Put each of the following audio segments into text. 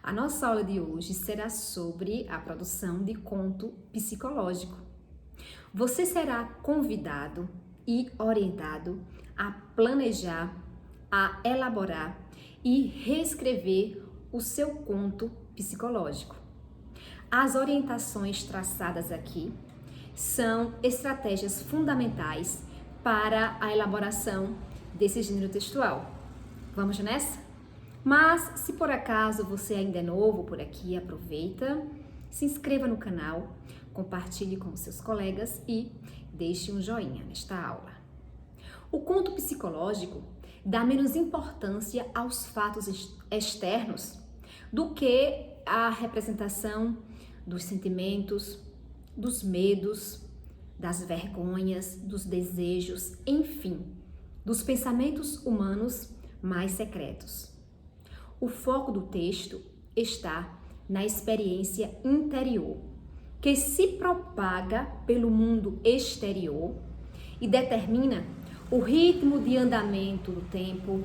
A nossa aula de hoje será sobre a produção de conto psicológico. Você será convidado e orientado a planejar, a elaborar e reescrever o seu conto psicológico. As orientações traçadas aqui são estratégias fundamentais para a elaboração desse gênero textual. Vamos nessa? Mas, se por acaso você ainda é novo por aqui, aproveita, se inscreva no canal, compartilhe com seus colegas e deixe um joinha nesta aula. O conto psicológico dá menos importância aos fatos externos do que a representação dos sentimentos, dos medos, das vergonhas, dos desejos, enfim, dos pensamentos humanos mais secretos. O foco do texto está na experiência interior, que se propaga pelo mundo exterior e determina o ritmo de andamento do tempo,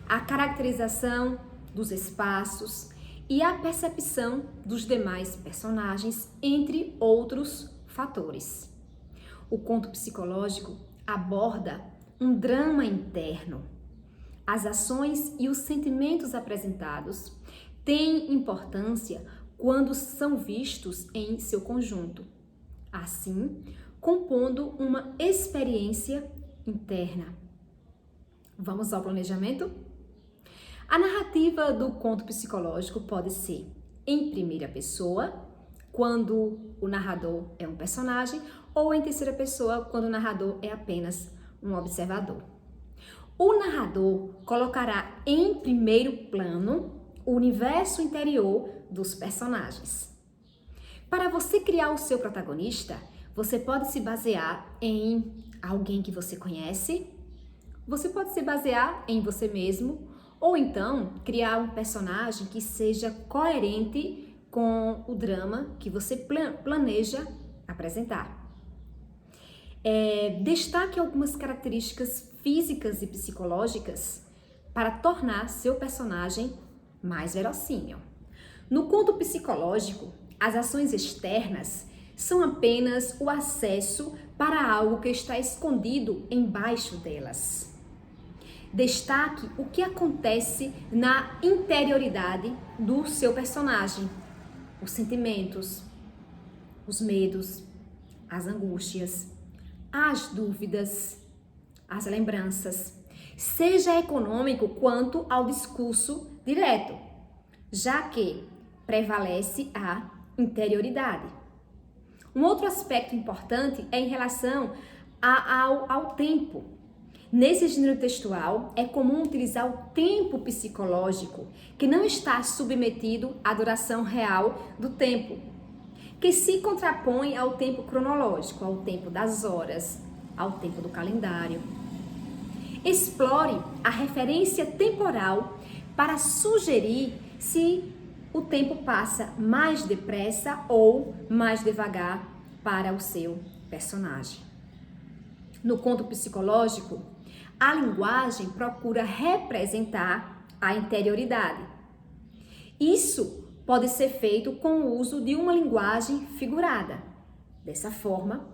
a caracterização dos espaços e a percepção dos demais personagens, entre outros fatores. O conto psicológico aborda um drama interno. As ações e os sentimentos apresentados têm importância quando são vistos em seu conjunto, assim, compondo uma experiência interna. Vamos ao planejamento? A narrativa do conto psicológico pode ser em primeira pessoa, quando o narrador é um personagem, ou em terceira pessoa, quando o narrador é apenas um observador. O narrador colocará em primeiro plano o universo interior dos personagens. Para você criar o seu protagonista, você pode se basear em alguém que você conhece, você pode se basear em você mesmo, ou então criar um personagem que seja coerente com o drama que você planeja apresentar. Destaque algumas características físicas e psicológicas para tornar seu personagem mais verossímil. No conto psicológico, as ações externas são apenas o acesso para algo que está escondido embaixo delas. Destaque o que acontece na interioridade do seu personagem, os sentimentos, os medos, as angústias, as dúvidas, as lembranças, seja econômico quanto ao discurso direto, já que prevalece a interioridade. Um outro aspecto importante é em relação ao tempo. Nesse gênero textual, é comum utilizar o tempo psicológico, que não está submetido à duração real do tempo, que se contrapõe ao tempo cronológico, ao tempo das horas, ao tempo do calendário. Explore a referência temporal para sugerir se o tempo passa mais depressa ou mais devagar para o seu personagem. No conto psicológico, a linguagem procura representar a interioridade. Isso pode ser feito com o uso de uma linguagem figurada. Dessa forma,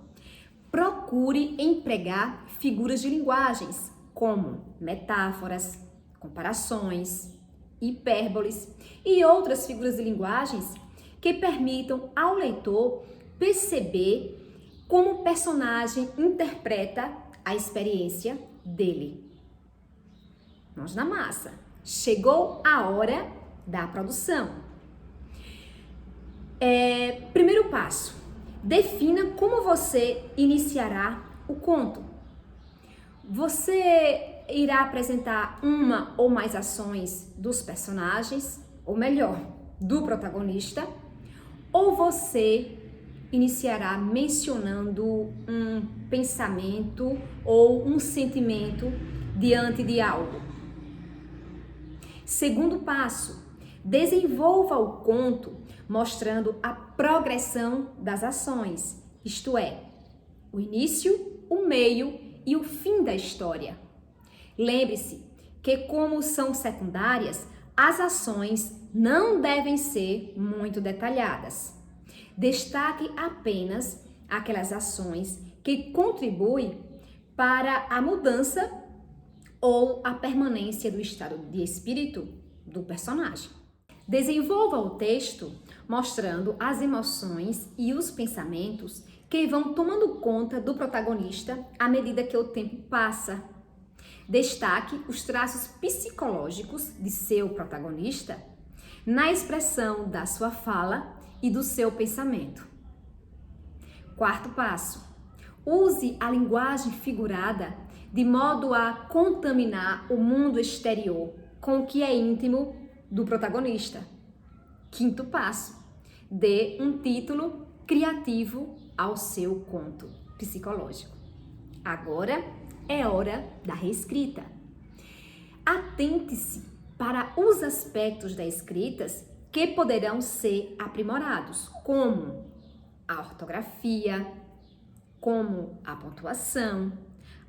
procure empregar figuras de linguagens, como metáforas, comparações, hipérboles e outras figuras de linguagens que permitam ao leitor perceber como o personagem interpreta a experiência dele. Mãos na massa. Chegou a hora da produção. Primeiro passo. Defina como você iniciará o conto. Você irá apresentar uma ou mais ações dos personagens, ou melhor, do protagonista, ou você iniciará mencionando um pensamento ou um sentimento diante de algo. Segundo passo, desenvolva o conto mostrando a progressão das ações, isto é, o início, o meio e o fim da história. Lembre-se que, como são secundárias, As ações não devem ser muito detalhadas. Destaque apenas aquelas ações que contribuem para a mudança ou a permanência do estado de espírito do personagem. Desenvolva o texto mostrando as emoções e os pensamentos que vão tomando conta do protagonista à medida que o tempo passa. Destaque os traços psicológicos de seu protagonista na expressão da sua fala e do seu pensamento. Quarto passo: use a linguagem figurada de modo a contaminar o mundo exterior com o que é íntimo do protagonista. Quinto passo: dê um título criativo ao seu conto psicológico. Agora é hora da reescrita. Atente-se para os aspectos da escrita que poderão ser aprimorados, como a ortografia, como a pontuação,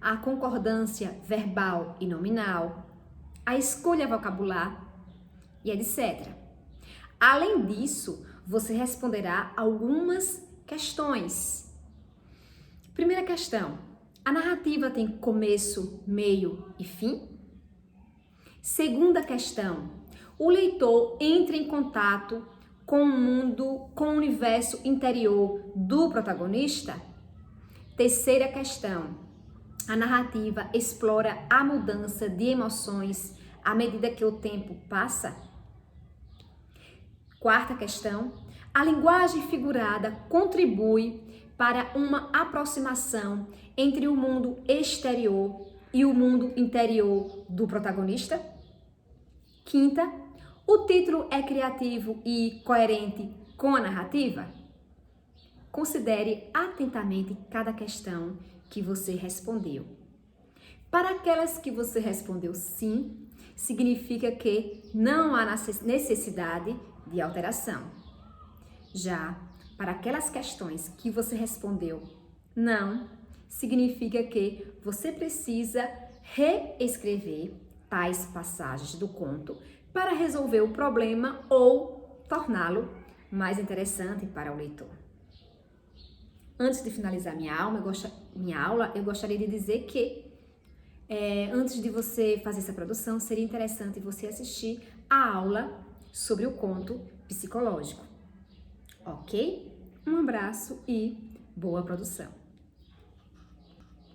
a concordância verbal e nominal, a escolha vocabular e etc. Além disso, você responderá algumas questões. Primeira questão: a narrativa tem começo, meio e fim? Segunda questão: o leitor entra em contato com o mundo, com o universo interior do protagonista? Terceira questão: a narrativa explora a mudança de emoções à medida que o tempo passa? Quarta questão: a linguagem figurada contribui para uma aproximação entre o mundo exterior e o mundo interior do protagonista? Quinta: o título é criativo e coerente com a narrativa? Considere atentamente cada questão que você respondeu. Para aquelas que você respondeu sim, significa que não há necessidade de alteração. Já para aquelas questões que você respondeu não, significa que você precisa reescrever tais passagens do conto para resolver o problema ou torná-lo mais interessante para o leitor. Antes de finalizar minha aula, eu gostaria de dizer que antes de você fazer essa produção, seria interessante você assistir a aula sobre o conto psicológico. Ok? Um abraço e boa produção!